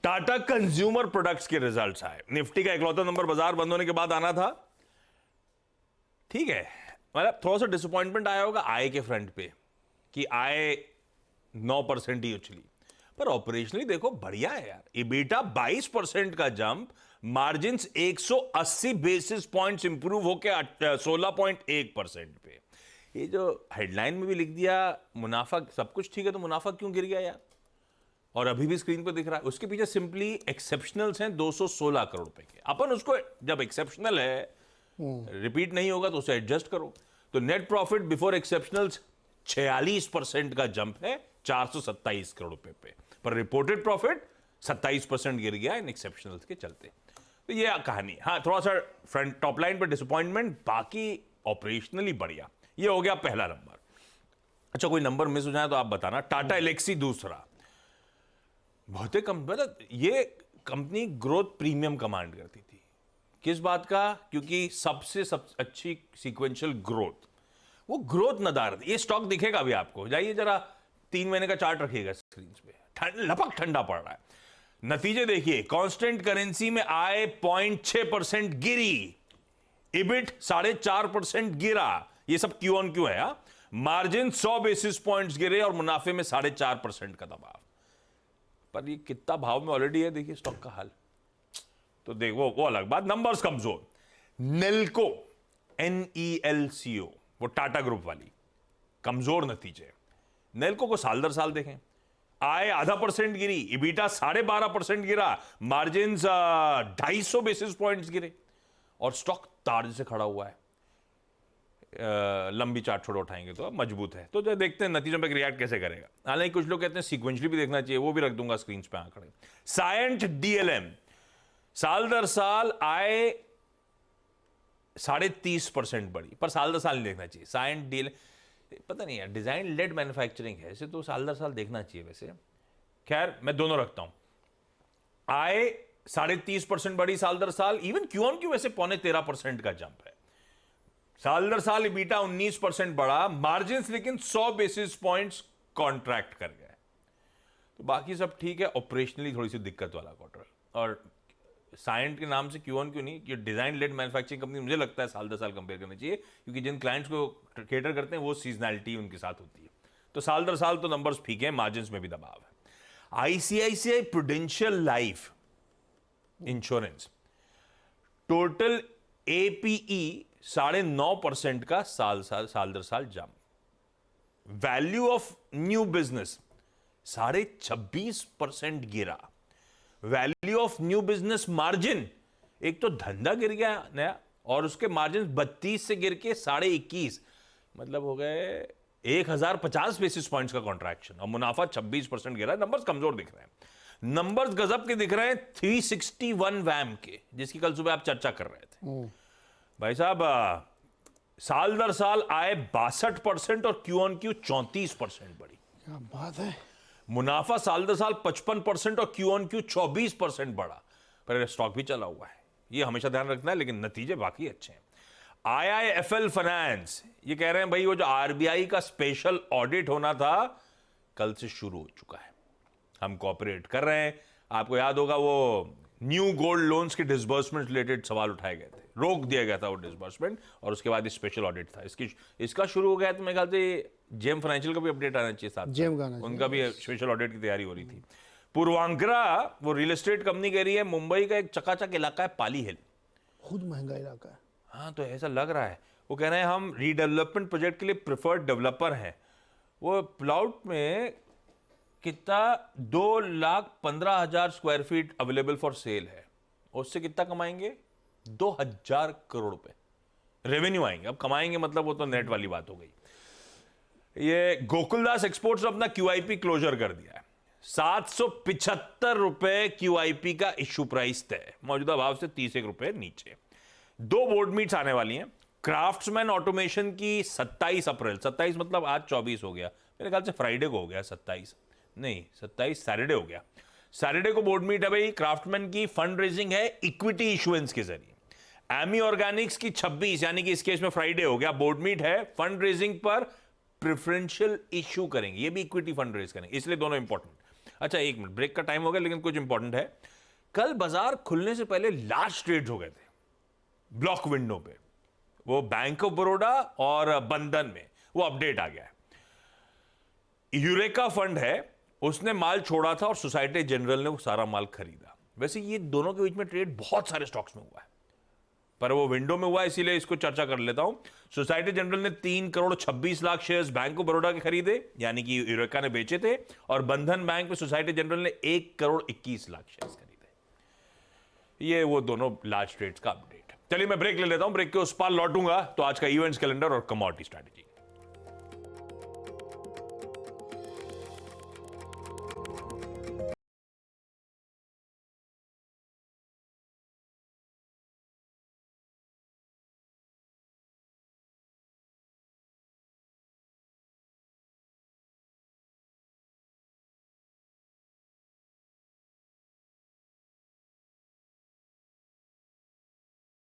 Tata consumer products के results आए। Nifty का इकलौता नंबर बाजार बंद होने के बाद आना था, ठीक है, मतलब थोड़ा सा डिसअपॉइंटमेंट आया होगा आय के फ्रंट पे कि आय 9% ही उछली, पर ऑपरेशनली देखो बढ़िया है यार। इबीटा 22% का jump, margins 180 basis points improve होकर 16.1% पे। ये जो हेडलाइन में भी लिख दिया मुनाफा सब कुछ ठीक है, तो मुनाफा क्यों गिर गया यार? और अभी भी स्क्रीन पर दिख रहा है, उसके पीछे सिंपली एक्सेप्शनल्स हैं 216 करोड़ रुपए के। अपन उसको जब एक्सेप्शनल है रिपीट नहीं होगा तो उसे एडजस्ट करो। तो नेट प्रॉफिट बिफोर एक्सेप्शनल्स 46% का जंप है 427 करोड़ रुपए पे, पर रिपोर्टेड प्रॉफिट 27% गिर गया इन एक्सेप्शनल्स के चलते। तो ये कहानी। हाँ, थोड़ा सा फ्रंट टॉप लाइन पर डिसअपॉइंटमेंट, बाकी ऑपरेशनली बढ़िया। ये हो गया पहला नंबर। अच्छा, कोई नंबर मिस हो जाए तो आप बताना। टाटा एलेक्सी दूसरा। बहुत मतलब ये कंपनी ग्रोथ प्रीमियम कमांड करती थी। किस बात का? क्योंकि सबसे अच्छी सीक्वेंशियल ग्रोथ, वो ग्रोथ नदार। ये स्टॉक दिखेगा भी आपको, जाइए जरा 3 महीने का चार्ट रखिएगा स्क्रीन पे, लपक ठंडा पड़ रहा है। नतीजे देखिए, कांस्टेंट करेंसी में आय 0.6% गिरी, इबिट 4.5% गिरा, ये सब क्यू ऑन क्यू है। मार्जिन 100 बेसिस पॉइंट्स गिरे और मुनाफे में 4.5% का दबाव। पर ये कितना भाव में ऑलरेडी है, देखिए स्टॉक का हाल। तो देख वो अलग बात। नंबर्स कमजोर। नेल्को, NELCO, वो टाटा ग्रुप वाली, कमजोर नतीजे। नेल्को को साल दर साल देखें, आय 0.5% गिरी, इबीटा 12.5% गिरा, मार्जिन 250 बेसिस पॉइंट्स गिरे, और स्टॉक तार से खड़ा हुआ है। लंबी चार्ट छोड़ उठाएंगे तो मजबूत है। तो जो देखते हैं नतीजों पे रिएक्ट कैसे करेगा। हालांकि कुछ लोग कहते हैं सीक्वेंशियली भी देखना चाहिए, वो भी रख दूंगा स्क्रीन पे आंकड़े। सायंट DLM, साल दर साल आय 30.5% बढ़ी, पर साल दर साल नहीं देखना चाहिए। सायंट DLM पता नहीं यार, डिजाइन लेड मैन्युफैक्चरिंग है इसे, तो साल दर साल देखना चाहिए वैसे। खैर, मैं दोनों रखता हूं। आय 30.5% बढ़ी साल दर साल, इवन क्यू ऑन क्यू वैसे 13.25% का जंप है। साल दर साल इबीटा 19% बढ़ा, मार्जिन लेकिन 100 बेसिस पॉइंट्स कॉन्ट्रैक्ट कर गए। तो बाकी सब ठीक है, ऑपरेशनली थोड़ी सी दिक्कत वाला क्वार्टर। और साइंट के नाम से क्यू ऑन क्यू नहीं, कि डिजाइन लेड मैन्युफैक्चरिंग कंपनी मुझे लगता है साल दर साल कंपेयर करना चाहिए, क्योंकि जिन क्लाइंट्स को केटर करते हैं वो सीजनैलिटी उनके साथ होती है। तो साल दर साल तो नंबर्स फीके हैं, मार्जिन में भी दबाव है। ICICI prudential life insurance, total APE 9.5% का साल दर साल jump. Value of new business 26.5% गिरा। Value of new business margin, एक तो धंधा गिर गया नया, और उसके मार्जिन 32 से गिर के 21.5, मतलब हो गए 1050 बेसिस पॉइंट्स का कॉन्ट्रैक्शन, और मुनाफा 26% गिरा। नंबर्स कमजोर दिख रहे हैं। नंबर्स गजब के दिख रहे हैं 361 वैम के, जिसकी कल सुबह आप चर्चा कर रहे थे भाई साहब। साल दर साल आय 62% और क्यू ऑन क्यू 34% बढ़ी। क्या बात है। मुनाफा साल दर साल 55% और क्यू ऑन क्यू 24% बढ़ा, पर स्टॉक भी चला हुआ है, ये हमेशा ध्यान रखना है। लेकिन नतीजे बाकी अच्छे हैं। IIFL फाइनेंस, ये कह रहे हैं भाई वो जो RBI का स्पेशल ऑडिट होना था कल से शुरू हो चुका है, हम कोऑपरेट कर रहे हैं। आपको याद होगा वो न्यू गोल्ड लोन्स के डिसबर्समेंट रिलेटेड सवाल उठाए गए थे, रोक दिया गया था वो डिसबर्समेंट, और उसके बाद स्पेशल ऑडिट था। इसका शुरू हो गया, तो मेरे ख्याल से जेम फाइनेंशियल का भी अपडेट आना चाहिए साथ, जेम का उनका भी स्पेशल ऑडिट की तैयारी हो रही थी। पूर्वांकरा, वो रियल एस्टेट कंपनी कह रही है मुंबई का एक चकाचक इलाका है पाली हिल, खुद महंगा इलाका है। हाँ, तो ऐसा लग रहा है। वो कह रहे हैं हम रीडेवलपमेंट प्रोजेक्ट के लिए प्रिफर्ड डेवलपर हैं। वो प्लॉट में कितना 2,15,000 square feet available for sale है, उससे कितना कमाएंगे? 2,000 करोड़ रुपए रेवेन्यू आएंगे। अब कमाएंगे मतलब वो तो नेट वाली बात हो गई। ये गोकुलदास एक्सपोर्ट्स ने अपना QIP क्लोजर कर दिया है। 775 रुपए QIP का इश्यू प्राइस तय, मौजूदा भाव से 31 रुपए नीचे। 2 बोर्ड मीट्स आने वाली हैं। क्राफ्ट्समैन ऑटोमेशन की 27 अप्रैल, 27 मतलब आज 24 हो गया, मेरे ख्याल से फ्राइडे को हो गया, 27 नहीं 27 सैटरडे हो गया। सैटरडे को बोर्ड मीट है भाई क्राफ्टमैन की। फंड रेजिंग है इक्विटी इशुएंस के जरिए। एमी ऑर्गेनिक्स की 26, यानी कि इस केस में फ्राइडे हो गया, बोर्ड मीट है। फंड रेजिंग पर प्रेफरेंशियल इश्यू करेंगे, ये भी इक्विटी फंड रेज करेंगे, इसलिए दोनों इंपॉर्टेंट। अच्छा, एक मिनट, ब्रेक का टाइम हो गया, लेकिन कुछ इंपॉर्टेंट है। कल बाजार खुलने से पहले लार्ज ट्रेड्स हो गए थे ब्लॉक विंडो पे, वो बैंक ऑफ बड़ौदा और बंधन में वो अपडेट आ गया है। यूरेका फंड है, उसने माल छोड़ा था और सोसाइटी जनरल ने वो सारा माल खरीदा। वैसे ये दोनों के बीच में ट्रेड बहुत सारे स्टॉक्स में हुआ है, पर वो विंडो में हुआ है, इसीलिए इसको चर्चा कर लेता हूं। सोसाइटी जनरल ने 3 crore 26 lakh shares bank of Baroda के खरीदे, यानी कि यूरेका ने बेचे थे, और बंधन बैंक में सोसाइटी जनरल ने 1 करोड़ 21 लाख शेयर्स खरीदे। ये वो दोनों लार्ज ट्रेड्स का अपडेट है। चलिए मैं ब्रेक ले लेता हूं, ब्रेक के उस पार लौटूंगा तो आज का इवेंट्स कैलेंडर और कमोडिटी स्ट्रैटेजी।